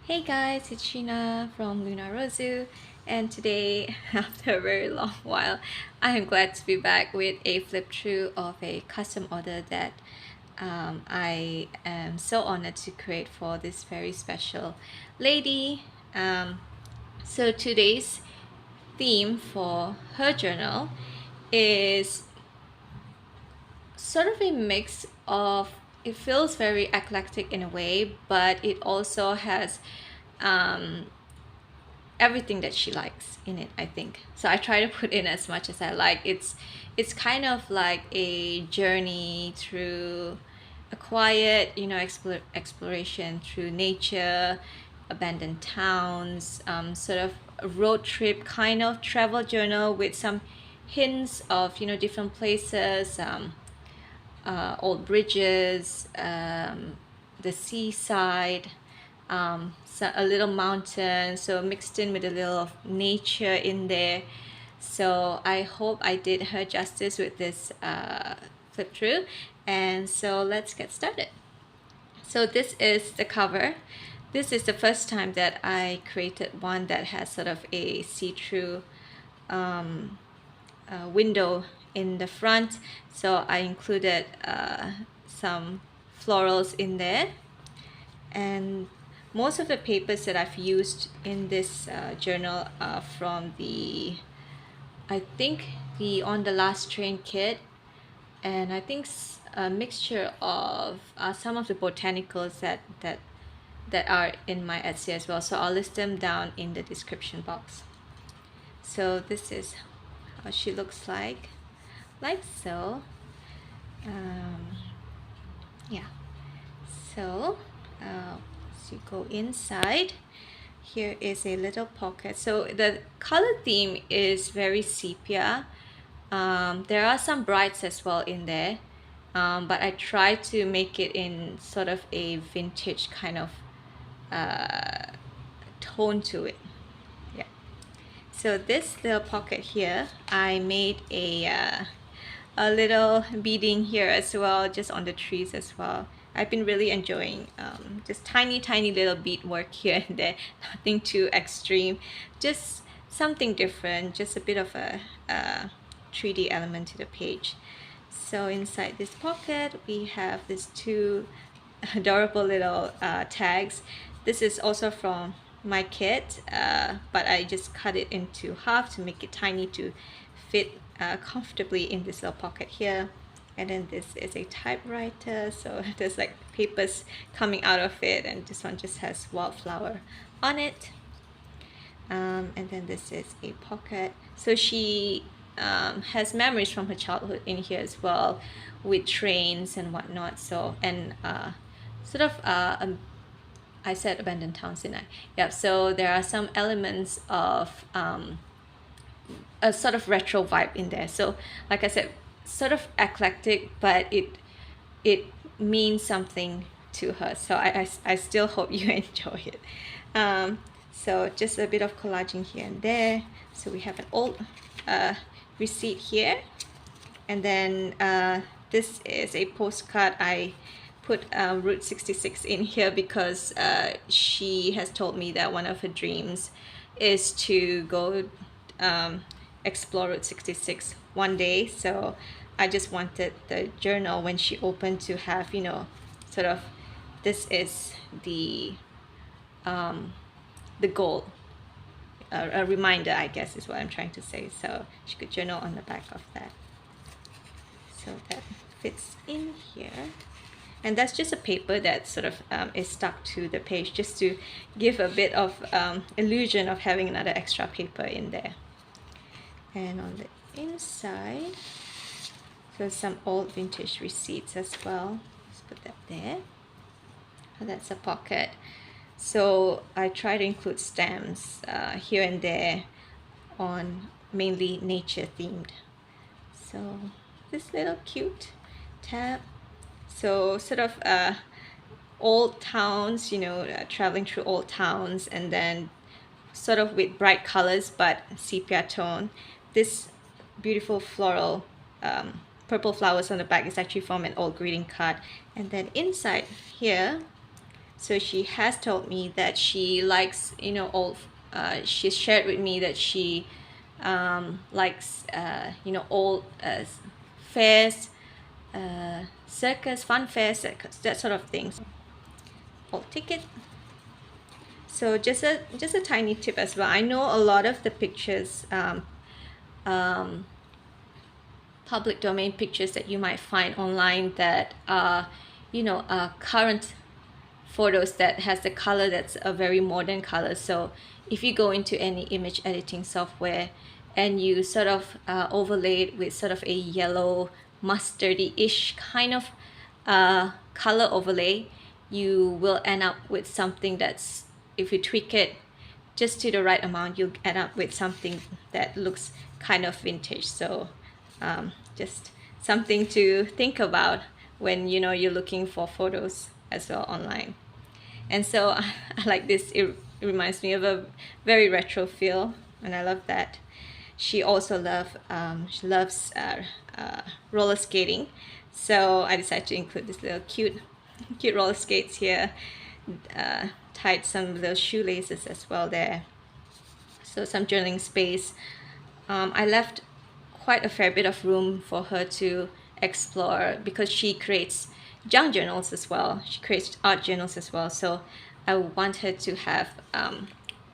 Hey guys, it's Sheena from Luna Rosu, and today, after a very long while, I am glad to be back with a flip through of a custom order that I am so honored to create for this very special lady. So today's theme for her journal is sort of a mix of, it feels very eclectic in a way, but it also has um, everything that she likes in it, I think. So I try to put in as much as I like. It's kind of like a journey through a quiet, exploration through nature, abandoned towns, sort of a road trip kind of travel journal with some hints of, different places, old bridges, the seaside, so a little mountain, so mixed in with a little of nature in there. So I hope I did her justice with this flip through. And so let's get started. So this is the cover. This is the first time that I created one that has sort of a see-through window in the front. So I included some florals in there, and most of the papers that I've used in this journal are from I think the On the Last Train kit, and I think a mixture of some of the botanicals that are in my Etsy as well. So I'll list them down in the description box. So this is how she looks like so. Um, yeah. So as you go inside, here is a little pocket. So the color theme is very sepia. There are some brights as well in there, but I try to make it in sort of a vintage kind of tone to it. Yeah. So this little pocket here, I made a little beading here as well, just on the trees as well. I've been really enjoying just tiny little bead work here and there, nothing too extreme, just something different, just a bit of a 3D element to the page. So inside this pocket we have these two adorable little tags. This is also from my kit, but I just cut it into half to make it tiny to fit comfortably in this little pocket here. And then this is a typewriter, so there's like papers coming out of it, and this one just has wildflower on it. And then this is a pocket. So she has memories from her childhood in here as well, with trains and whatnot. So, and sort of I said abandoned towns, didn't I? Yeah, so there are some elements of a sort of retro vibe in there. So like I said, sort of eclectic, but it means something to her. So I still hope you enjoy it. So just a bit of collaging here and there. So we have an old receipt here, and then this is a postcard. I put Route 66 in here because she has told me that one of her dreams is to go explore Route 66 one day. So I just wanted the journal, when she opened, to have, sort of, this is the goal, a reminder, I guess, is what I'm trying to say. So she could journal on the back of that. So that fits in here. And that's just a paper that sort of is stuck to the page, just to give a bit of illusion of having another extra paper in there. And on the inside, so some old vintage receipts as well. Let's put that there. And that's a pocket. So I try to include stamps here and there, on mainly nature themed. So this little cute tab. So sort of old towns, traveling through old towns, and then sort of with bright colors but sepia tone. This beautiful floral purple flowers on the back is actually from an old greeting card. And then inside here So she has told me that she likes, you know, old, she's shared with me that she likes, you know, old fairs, circus, fun fairs, that sort of things. Old ticket. So just a tiny tip as well. I know a lot of the pictures, um, public domain pictures that you might find online that are, you know, current photos that has the color that's a very modern color. So if you go into any image editing software and you sort of overlay it with sort of a yellow mustardy-ish kind of color overlay, you will end up with something that's, if you tweak it just to the right amount, you'll end up with something that looks kind of vintage. So just something to think about when, you know, you're looking for photos as well online. And so I like this. It reminds me of a very retro feel, and I love that. She also loves roller skating, so I decided to include this little cute roller skates here. Tied some little shoelaces as well there. So some journaling space. I left quite a fair bit of room for her to explore because she creates junk journals as well. She creates art journals as well. So I want her to have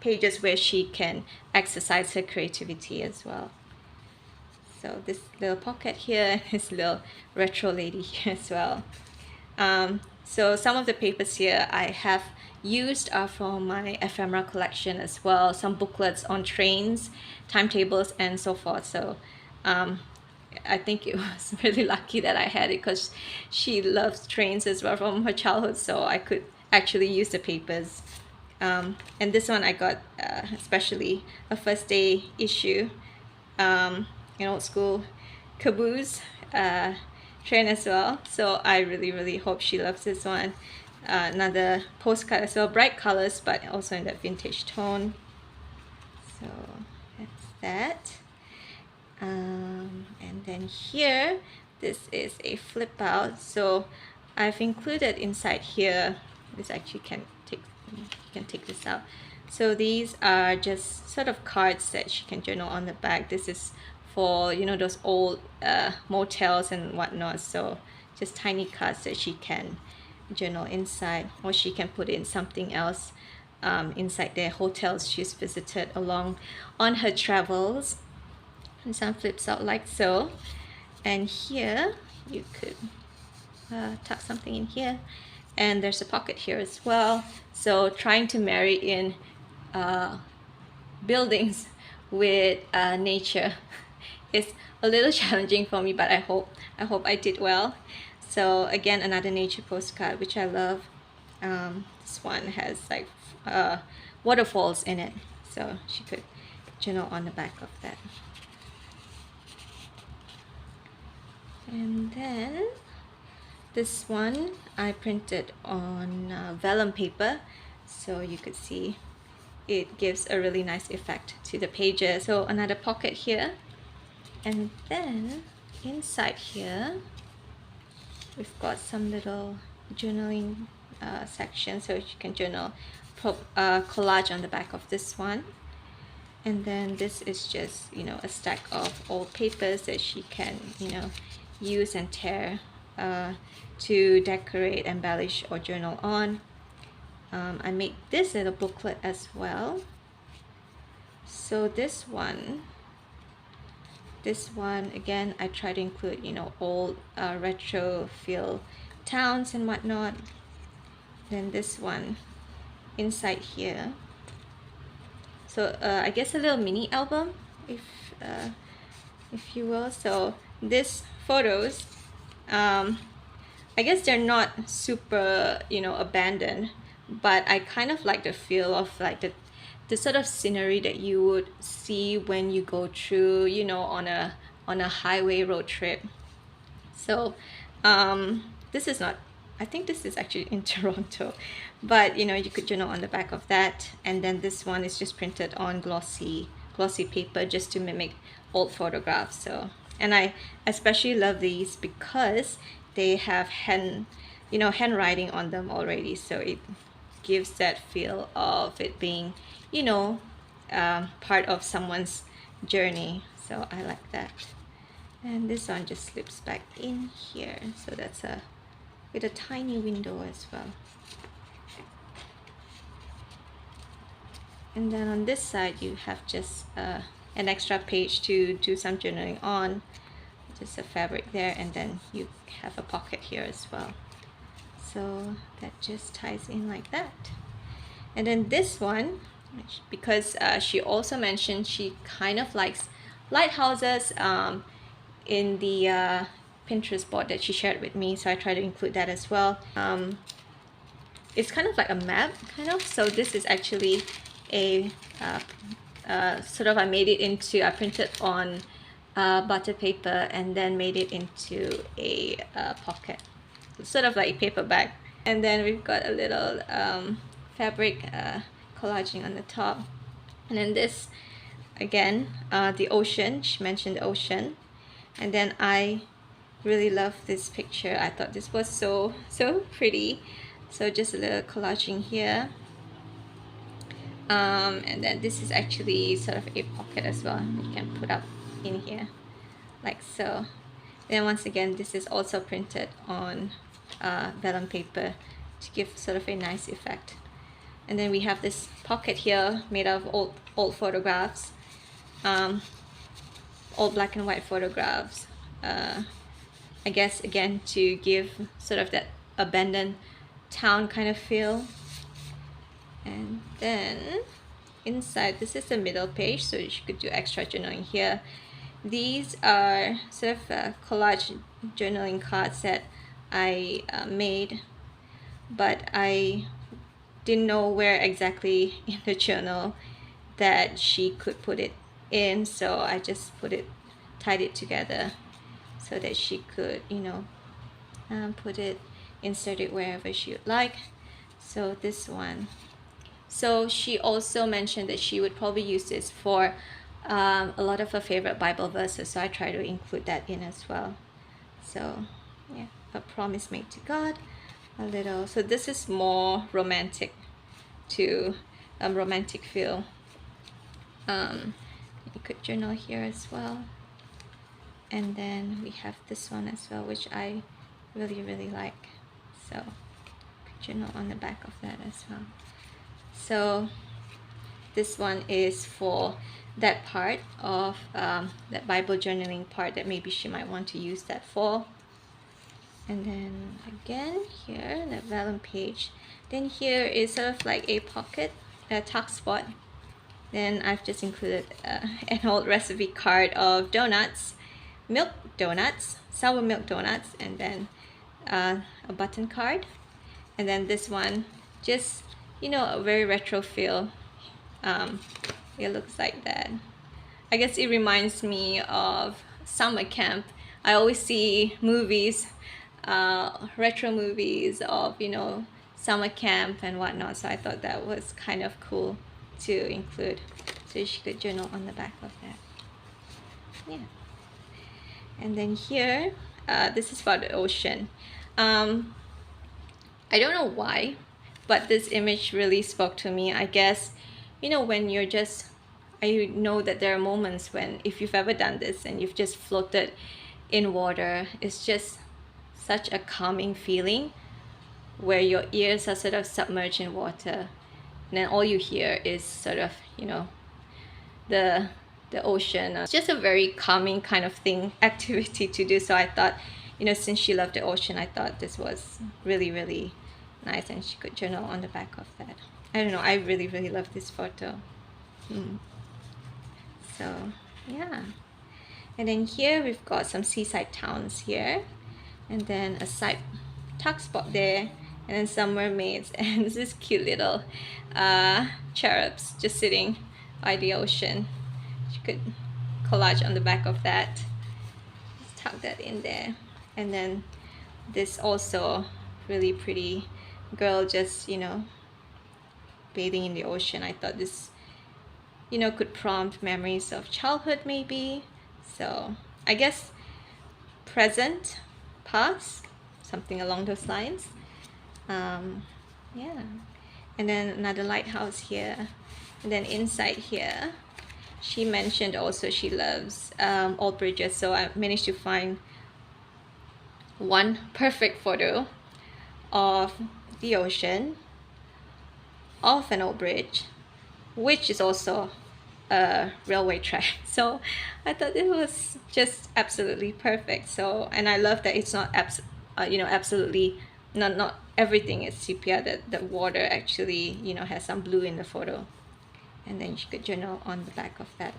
pages where she can exercise her creativity as well. So this little pocket here, this little retro lady here as well. So some of the papers here I have used are from my ephemera collection as well. Some booklets on trains, timetables, and so forth. So I think it was really lucky that I had it because she loves trains as well from her childhood, so I could actually use the papers. And this one I got especially a first day issue, an old school caboose train as well. So I really hope she loves this one. Another postcard as well, bright colors but also in that vintage tone. So that's that. And then here, this is a flip out. So I've included inside here, this actually you can take this out. So these are just sort of cards that she can journal on the back. This is for, you know, those old motels and whatnot. So just tiny cards that she can journal inside, or she can put in something else inside their hotels she's visited along on her travels. And some flips out like so. And here you could tuck something in here, and there's a pocket here as well. So trying to marry in buildings with nature is a little challenging for me, but I hope I did well. So again, another nature postcard which I love. This one has like waterfalls in it, so she could journal on the back of that. And then this one I printed on vellum paper, so you could see it gives a really nice effect to the pages. So another pocket here, and then inside here we've got some little journaling section, so you can journal collage on the back of this one. And then this is just, you know, a stack of old papers that she can, you know, use and tear to decorate, embellish, or journal on. I made this little booklet as well. So this one again, I try to include, you know, old retro feel towns and whatnot. Then this one inside here, so I guess a little mini album, if you will. So these photos, I guess they're not super, you know, abandoned, but I kind of like the feel of like the sort of scenery that you would see when you go through, you know, on a highway road trip. So this is not, I think this is actually in Toronto, but you know, you could journal on the back of that. And then this one is just printed on glossy paper just to mimic old photographs. So, and I especially love these because they have handwriting on them already, so it gives that feel of it being, you know, part of someone's journey. So I like that. And this one just slips back in here, so that's with a tiny window as well. And then on this side you have just an extra page to do some journaling on, just a fabric there, and then you have a pocket here as well. So that just ties in like that. And then this one, because she also mentioned she kind of likes lighthouses in the Pinterest board that she shared with me, so I try to include that as well. It's kind of like a map, kind of. So this is actually a sort of, I made it into, I printed on butter paper and then made it into a pocket, sort of like a paper bag. And then we've got a little fabric collaging on the top. And then this, again, the ocean, she mentioned the ocean. And then I really love this picture. I thought this was so pretty. So just a little collaging here. And then this is actually sort of a pocket as well. You can put up in here like so. Then once again, this is also printed on vellum paper to give sort of a nice effect. And then we have this pocket here made of old photographs, old black and white photographs, I guess again to give sort of that abandoned town kind of feel. And then inside, this is the middle page, so you could do extra journaling here. These are sort of collage journaling cards that I made, but I didn't know where exactly in the journal that she could put it in, so I just tied it together so that she could, you know, insert it wherever she would like. So this one. So she also mentioned that she would probably use this for a lot of her favorite Bible verses, so I try to include that in as well. So yeah, a promise made to God, a little. So this is more romantic, to romantic feel. You could journal here as well. And then we have this one as well, which I really like. So journal on the back of that as well. So this one is for that part of that Bible journaling part that maybe she might want to use that for. And then again here, that vellum page. Then here is sort of like a pocket, a tuck spot. Then I've just included an old recipe card of donuts, milk donuts, sour milk donuts, and then a button card. And then this one, just, you know, a very retro feel. It looks like that. I guess it reminds me of summer camp. I always see movies, retro movies of, you know, summer camp and whatnot, so I thought that was kind of cool to include, so she could journal on the back of that. Yeah. And then here, this is for the ocean. I don't know why, but this image really spoke to me. I guess, you know, when you're just, I know that there are moments when, if you've ever done this and you've just floated in water, it's just such a calming feeling where your ears are sort of submerged in water, and then all you hear is sort of, you know, the ocean. It's just a very calming kind of activity to do. So I thought, you know, since she loved the ocean, I thought this was really nice, and she could journal on the back of that. I don't know, I really love this photo. So yeah. And then here we've got some seaside towns here, and then a side tuck spot there, and then some mermaids, and this cute little cherubs just sitting by the ocean. You could collage on the back of that. Just tuck that in there. And then this also really pretty girl just, you know, bathing in the ocean. I thought this, you know, could prompt memories of childhood maybe. So I guess present, past, something along those lines. Yeah. and then another lighthouse here, and then inside here she mentioned also she loves old bridges, so I managed to find one perfect photo of the ocean, of an old bridge, which is also a railway track. So I thought it was just absolutely perfect. So, and I love that it's not you know, absolutely not everything is sepia, that the water actually, you know, has some blue in the photo. And then you could journal on the back of that.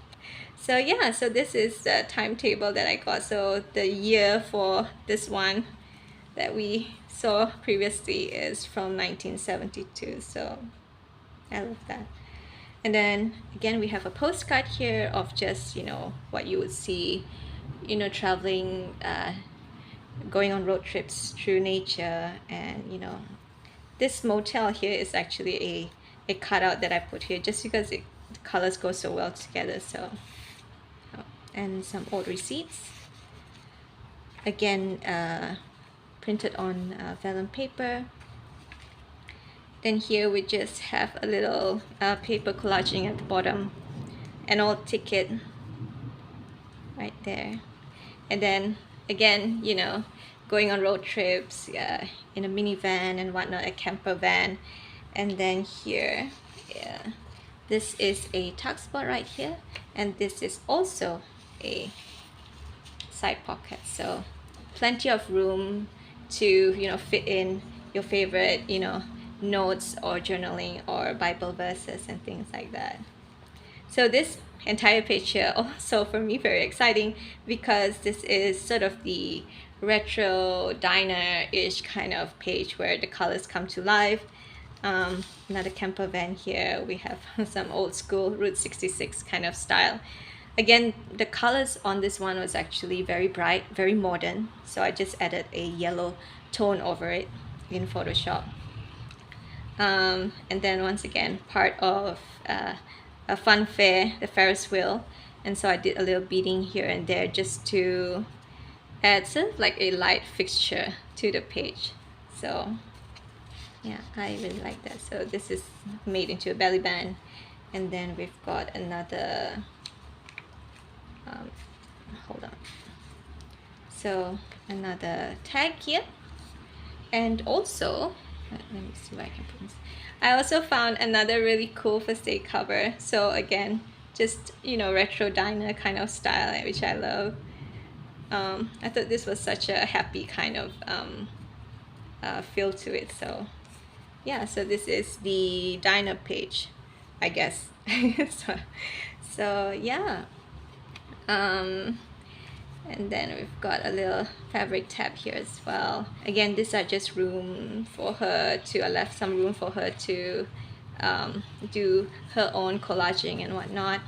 So yeah, so this is the timetable that I got. So the year for this one that we saw previously is from 1972. So I love that. And then again, we have a postcard here of just, you know, what you would see, you know, traveling, going on road trips through nature. And, you know, this motel here is actually a cutout that I put here just because the colors go so well together. So, and some old receipts. Again, printed on vellum paper. Then here we just have a little paper collaging at the bottom, an old ticket right there. And then again, you know, going on road trips in a minivan and whatnot, a camper van. And then here, yeah, this is a tuck spot right here, and this is also a side pocket. So plenty of room to, you know, fit in your favorite, you know, notes or journaling or Bible verses and things like that. So this entire page here also for me very exciting because this is sort of the retro diner-ish kind of page where the colors come to life. Another camper van here. We have some old school Route 66 kind of style. Again, the colors on this one was actually very bright, very modern. So I just added a yellow tone over it in Photoshop. And then once again, part of a fun fair, the Ferris Wheel. And so I did a little beading here and there just to add sort of like a light fixture to the page. So yeah, I really like that. So this is made into a belly band. And then we've got another, hold on. So another tag here. And also, let me see where I can put this. I also found another really cool first aid cover. So again, just, you know, retro diner kind of style, which I love. I thought this was such a happy kind of feel to it. So yeah, so this is the diner page, I guess. so yeah. And then we've got a little fabric tab here as well. Again, these are just room for her to, I left some room for her to do her own collaging and whatnot.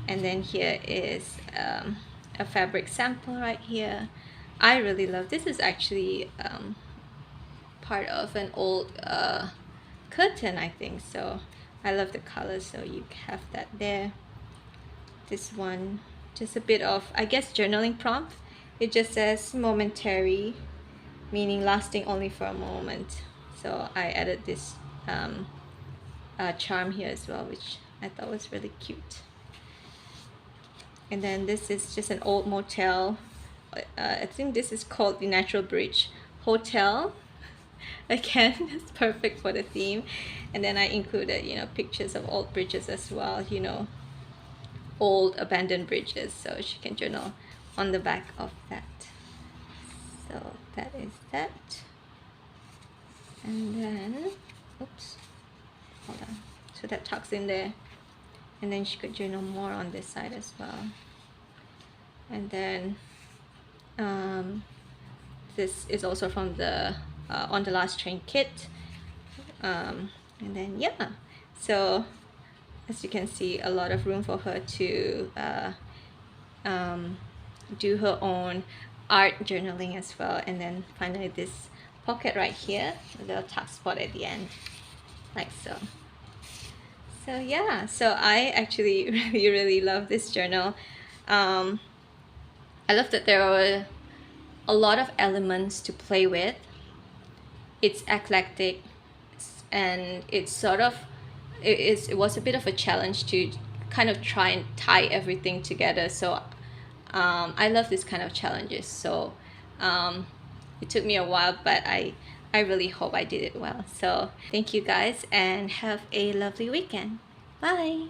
And then here is a fabric sample right here. I really love this. Is actually part of an old curtain, I think. So I love the color, so you have that there. This one, just a bit of, I guess, journaling prompt. It just says momentary, meaning lasting only for a moment. So I added this charm here as well, which I thought was really cute. And then this is just an old motel. I think this is called the Natural Bridge Hotel. Again, it's perfect for the theme. And then I included, you know, pictures of old bridges as well, you know, old abandoned bridges, so she can journal on the back of that. So that is that. And then, oops, hold on. So that tucks in there. And then she could journal more on this side as well. And then this is also from the On the Last Train kit. And then yeah, so as you can see, a lot of room for her to do her own art journaling as well. And then finally this pocket right here, a little tuck spot at the end, like so. So yeah, so I actually really love this journal. I love that there are a lot of elements to play with. It's eclectic, and it's sort of it was a bit of a challenge to kind of try and tie everything together. So I love this kind of challenges. So it took me a while, but I really hope I did it well. So thank you guys, and have a lovely weekend. Bye.